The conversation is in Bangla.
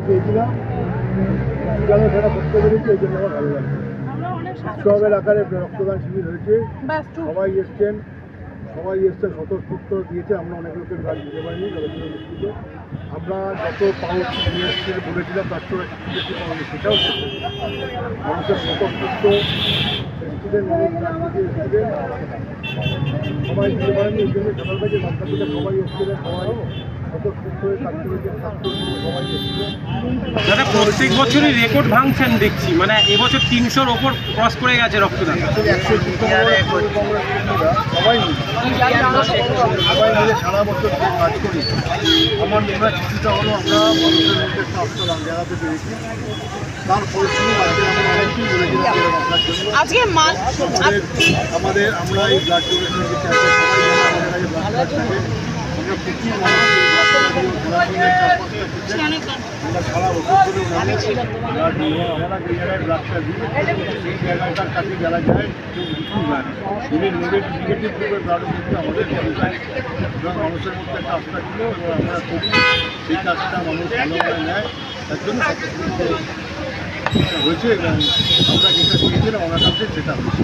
পেয়েছিলাম, সেটা করতে পেরেছি, এই জন্য আমার ভালো লাগছে। উৎসবের আকারে রক্তদান শিবির হয়েছে, সবাই এসছেন, স্বতঃস্ফূর্ত দিয়েছে। আমরা অনেক লোকের কাজ দিতে পারিনি, যতদিন দুঃখিত। আমরা যত পাউচ নিয়ে এসছে বলেছিলাম তার চেয়ে একটু বেশি পাওনি, সেটাও মানুষের স্বতঃস্ফূর্ত স্টুডেন্ট, সবাই দিতে পারেনি। এই জন্য সকাল থেকে বাচ্চা থেকে সবাই এসছিলেন, সবাই স্বতঃস্ফূর্ত হয়ে কাজ করেছেন, ছাত্র সবাই এসছিলেন। দাদা প্রত্যেক বছরই রেকর্ড ভাঙছেন দেখছি, মানে এবছর 300-র ওপর ক্রস করে গেছে রক্তদান। সবাই মিলে সারা বছর কাজ করি। আমার মনে হয় কিছুটা হলো আমরা মানুষের মধ্যে একটা আত্মদান জানাতে পেরেছি। তার পরিশ্রম আজকে আমাদের আমরা এই ব্লাড ডোনেশনের যে ক্যাম্পে সবাই জানা আমাদের কাছে ব্লাড আমরা প্রচুর আমরা সারা বছর ধরে ব্লাডটা দিই, সেই জায়গাটার কাছে যারা যায় কেউ কিছু না, নেগেটিভ গ্রুপের ব্লাডও কিন্তু আমাদের এবং মানুষের মধ্যে একটা আস্থা ছিল এবং আমরা করি সেই কাজটা মানুষ ভালোভাবে নেয়। তার জন্য হয়েছে এবং আমরা যেটা চেয়েছিলাম ওনার কাছে সেটা হয়েছে।